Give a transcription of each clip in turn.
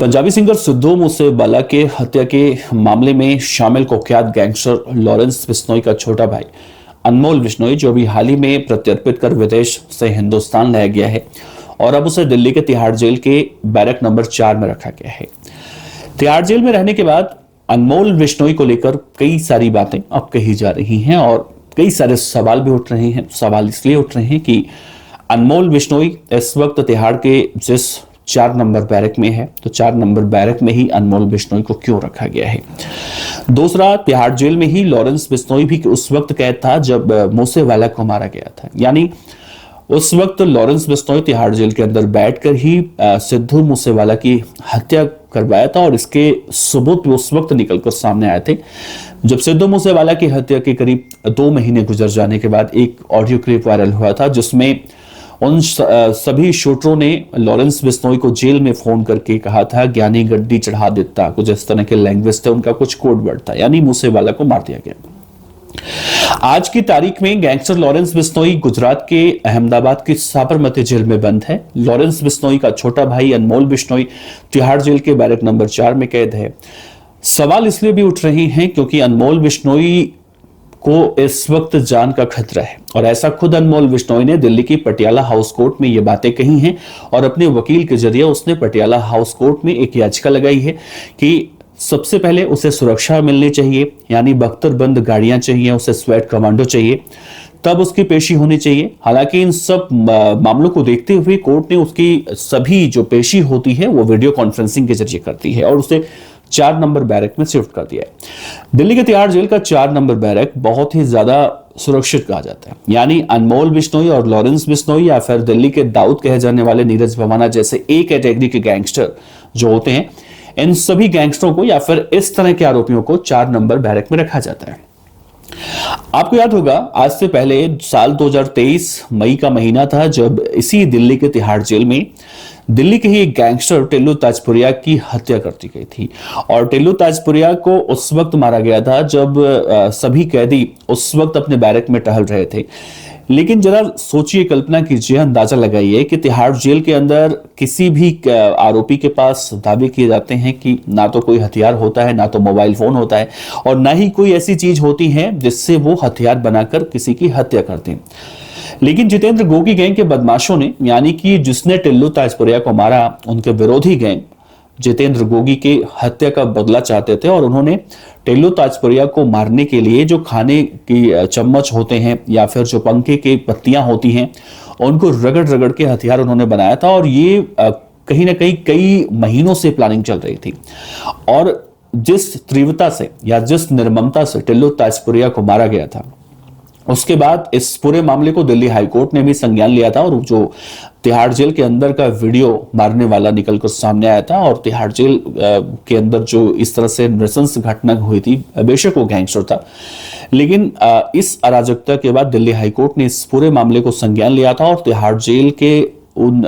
Punjabi singer Sidhu Moosewala के हत्या के मामले में शामिल कुख्यात गैंगस्टर लॉरेंस बिश्नोई का छोटा भाई अनमोल बिश्नोई, जो भी हाल ही में प्रत्यर्पित कर विदेश से हिंदुस्तान लाया गया है और अब उसे दिल्ली के तिहाड़ जेल के बैरक नंबर 4 में रखा गया है। तिहाड़ जेल में रहने के बाद अनमोल बिश्नोई को लेकर कई सारी बातें अब कही जा रही हैं और कई सारे सवाल भी उठ रहे हैं। सवाल इसलिए उठ रहे हैं कि अनमोल बिश्नोई इस वक्त तिहाड़ के जिस 4 नंबर बैरक में है, तो 4 नंबर बैरक में ही अनमोल बिश्नोई को क्यों रखा गया है। दूसरा, तिहाड़ जेल में ही लॉरेंस बिश्नोई भी उस वक्त कैद था जब मूसेवाला को मारा गया था। यानी उस वक्त लॉरेंस बिश्नोई तिहाड़ जेल के अंदर बैठकर ही सिद्धू मूसेवाला की हत्या करवाया था और इसके सबूत भी उस वक्त निकलकर सामने आए थे जब सिद्धू मूसेवाला की हत्या के करीब 2 महीने गुजर जाने के बाद एक ऑडियो क्लिप वायरल हुआ था, जिसमें उन सभी शूटरों ने लॉरेंस बिश्नोई को जेल में फोन करके कहा था ज्ञानी गड्डी चढ़ा देता, कुछ इस तरह के लैंग्वेज थे, उनका कुछ कोड वर्ड था, यानी मूसेवाला को मार दिया गया। आज की तारीख में गैंगस्टर लॉरेंस बिश्नोई गुजरात के अहमदाबाद की साबरमती जेल में बंद है। लॉरेंस बिश्नोई का छोटा भाई अनमोल बिश्नोई तिहाड़ जेल के बैरक नंबर 4 में कैद है। सवाल इसलिए भी उठ रहे हैं क्योंकि अनमोल बिश्नोई को इस वक्त जान का खतरा है और ऐसा खुद अनमोल बिश्नोई ने दिल्ली की पटियाला हाउस कोर्ट में ये बातें कही हैं और अपने वकील के जरिए उसने पटियाला हाउस कोर्ट में एक याचिका लगाई है कि सबसे पहले उसे सुरक्षा मिलनी चाहिए, यानी बख्तरबंद गाड़ियां चाहिए, उसे स्वेट कमांडो चाहिए, तब उसकी पेशी होनी चाहिए। हालांकि इन सब मामलों को देखते हुए कोर्ट ने उसकी सभी जो पेशी होती है वो वीडियो कॉन्फ्रेंसिंग के जरिए करती है और उसे 4 नंबर बैरक में शिफ्ट कर दिया है। दिल्ली के तिहाड़ जेल का 4 नंबर बैरक बहुत ही ज्यादा सुरक्षित कहा जाता है, यानी अनमोल बिश्नोई और लॉरेंस बिश्नोई या फिर दिल्ली के दाऊद कहे जाने वाले नीरज भवाना जैसे ए कैटेगरी के गैंगस्टर जो होते हैं, इन सभी गैंगस्टरों को या फिर इस तरह के आरोपियों को 4 नंबर बैरक में रखा जाता है। आपको याद होगा आज से पहले साल 2023 मई का महीना था जब इसी दिल्ली के तिहाड़ जेल में दिल्ली के ही एक गैंगस्टर टिल्लू ताजपुरिया की हत्या कर दी गई थी और टिल्लू ताजपुरिया को उस वक्त मारा गया था जब सभी कैदी उस वक्त अपने बैरक में टहल रहे थे। लेकिन जरा सोचिए, कल्पना कीजिए, अंदाजा लगाइए कि तिहाड़ जेल के अंदर किसी भी आरोपी के पास दावे किए जाते हैं कि ना तो कोई हथियार होता है, ना तो मोबाइल फोन होता है और ना ही कोई ऐसी चीज होती है जिससे वो हथियार बनाकर किसी की हत्या करते हैं। लेकिन जितेंद्र गोगी गैंग के बदमाशों ने, यानी कि जिसने टिल्लू ताजपुरिया को मारा, उनके विरोधी गैंग जितेंद्र गोगी के हत्या का बदला चाहते थे और उन्होंने टिल्लू ताजपुरिया को मारने के लिए जो खाने की चम्मच होते हैं या फिर जो पंखे की पत्तियां होती हैं उनको रगड़ रगड़ के हथियार उन्होंने बनाया था और ये कहीं ना कहीं कई महीनों से प्लानिंग चल रही थी। और जिस तीव्रता से या जिस निर्ममता से टिल्लू ताजपुरिया को मारा गया था, उसके बाद इस पूरे मामले को दिल्ली हाईकोर्ट ने भी संज्ञान लिया था और जो तिहाड़ जेल के अंदर का वीडियो मारने वाला निकलकर सामने आया था और तिहाड़ जेल के अंदर जो इस तरह से नृशंस घटना हुई थी, बेशक वो गैंगस्टर था, लेकिन इस अराजकता के बाद दिल्ली हाईकोर्ट ने इस पूरे मामले को संज्ञान लिया था और तिहाड़ जेल के उन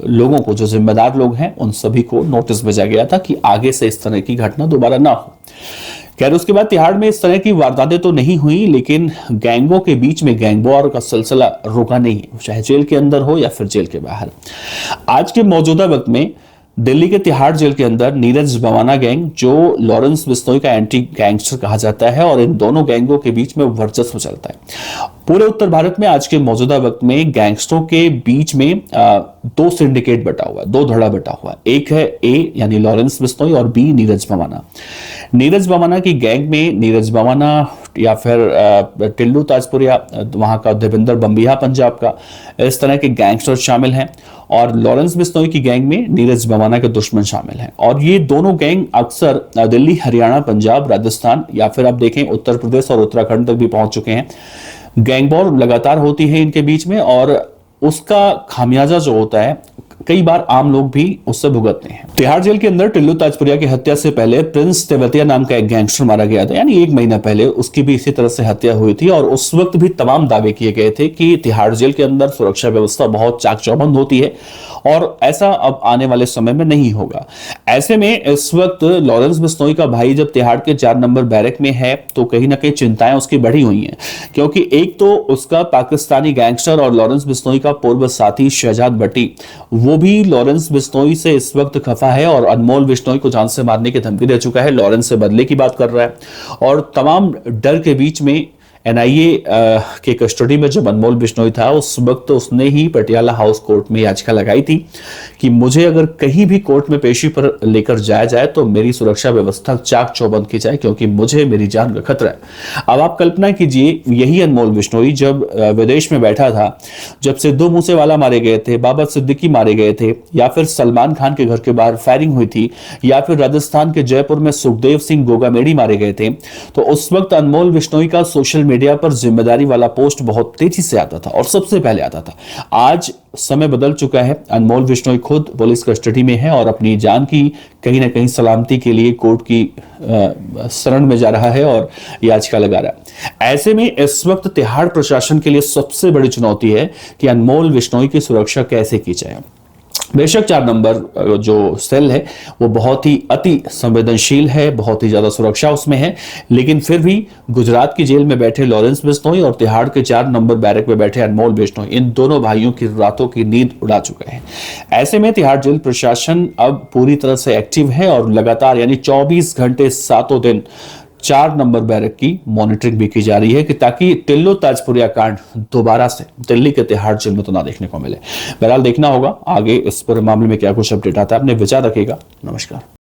लोगों को, जो जिम्मेदार लोग हैं, उन सभी को नोटिस भेजा गया था कि आगे से इस तरह की घटना दोबारा ना हो। खैर, उसके बाद तिहाड़ में इस तरह की वारदातें तो नहीं हुई, लेकिन गैंगों के बीच में गैंग वॉर का सिलसिला रुका नहीं, चाहे जेल के अंदर हो या फिर जेल के बाहर। आज के मौजूदा वक्त में दिल्ली के तिहाड़ जेल के अंदर नीरज भवाना गैंग, जो लॉरेंस बिश्नोई का एंटी गैंगस्टर कहा जाता है, और इन दोनों गैंगों के बीच में वर्चस्व चलता है। पूरे उत्तर भारत में आज के मौजूदा वक्त में गैंगस्टरों के बीच में 2 सिंडिकेट बटा हुआ है, 2 धड़ा बटा हुआ है। एक है ए यानी लॉरेंस बिश्नोई और बी नीरज भवाना। नीरज भवाना की गैंग में नीरज भवाना या फिर टिल्लू ताजपुरिया, वहां का देवेंद्र बम्बिहा पंजाब का, इस तरह के गैंगस्टर शामिल हैं और लॉरेंस बिश्नोई की गैंग में नीरज भवाना के दुश्मन शामिल हैं। और ये दोनों गैंग अक्सर दिल्ली, हरियाणा, पंजाब, राजस्थान या फिर आप देखें उत्तर प्रदेश और उत्तराखंड तक भी पहुंच चुके हैं। गैंग वॉर लगातार होती है इनके बीच में और उसका खामियाजा जो होता है कई बार आम लोग भी उससे भुगतते हैं। तिहाड़ जेल के अंदर टिल्लू ताजपुरिया की हत्या से पहले प्रिंस तेवतिया नाम का एक गैंगस्टर मारा गया था, यानी 1 महीना पहले उसकी भी इसी तरह से हत्या हुई थी और उस वक्त भी तमाम दावे किए गए थे कि तिहाड़ जेल के अंदर सुरक्षा व्यवस्था बहुत चाक चौबंद होती है और ऐसा अब आने वाले समय में नहीं होगा। ऐसे में इस वक्त लॉरेंस बिश्नोई का भाई जब तिहाड़ के 4 नंबर बैरक में है तो कहीं ना कहीं चिंताएं उसकी बढ़ी हुई हैं, क्योंकि एक तो उसका पाकिस्तानी गैंगस्टर और लॉरेंस बिश्नोई का पूर्व साथी शहजाद भट्टी, वो भी लॉरेंस बिश्नोई से इस वक्त खफा है और अनमोल बिश्नोई को जान से मारने की धमकी दे चुका है, लॉरेंस से बदले की बात कर रहा है। और तमाम डर के बीच में एनआईए के कस्टडी में जब अनमोल बिश्नोई था उस वक्त उसने ही पटियाला हाउस कोर्ट में याचिका लगाई थी कि मुझे अगर कहीं भी कोर्ट में पेशी पर लेकर जाया जाए तो मेरी सुरक्षा व्यवस्था चाक चौबंद की जाए, क्योंकि मुझे मेरी जान का खतरा है। अब आप कल्पना कीजिए, यही अनमोल बिश्नोई जब विदेश में बैठा था, जब सिद्धू मूसेवाला मारे गए थे, बाबा सिद्दीकी मारे गए थे, या फिर सलमान खान के घर के बाहर फायरिंग हुई थी, या फिर राजस्थान के जयपुर में सुखदेव सिंह गोगामेड़ी मारे गए थे, तो उस वक्त अनमोल बिश्नोई का सोशल मीडिया पर जिम्मेदारी वाला पोस्ट बहुत तेजी से आता था और सबसे पहले आता था। आज समय बदल चुका है, अनमोल बिश्नोई खुद पुलिस कस्टडी में है और अपनी जान की कहीं ना कहीं सलामती के लिए कोर्ट की शरण में जा रहा है और याचिका लगा रहा है। ऐसे में इस वक्त तिहाड़ प्रशासन के लिए सबसे बड़ी चुनौती है कि अनमोल बिश्नोई की सुरक्षा कैसे की जाए। बेशक 4 नंबर जो सेल है वो बहुत ही अति संवेदनशील है, बहुत ही ज्यादा सुरक्षा उसमें है, लेकिन फिर भी गुजरात की जेल में बैठे लॉरेंस बिश्नोई और तिहाड़ के 4 नंबर बैरक में बैठे अनमोल बिश्नोई, इन दोनों भाइयों की रातों की नींद उड़ा चुका है। ऐसे में तिहाड़ जेल प्रशासन अब पूरी तरह से एक्टिव है और लगातार यानी 24 घंटे 7 दिन 4 नंबर बैरक की मॉनिटरिंग भी की जा रही है कि ताकि टिल्लो ताजपुरिया कांड दोबारा से दिल्ली के तिहाड़ जेल में तो ना देखने को मिले। बहरहाल देखना होगा आगे इस पूरे मामले में क्या कुछ अपडेट आता है। अपने विचार रखिएगा। नमस्कार।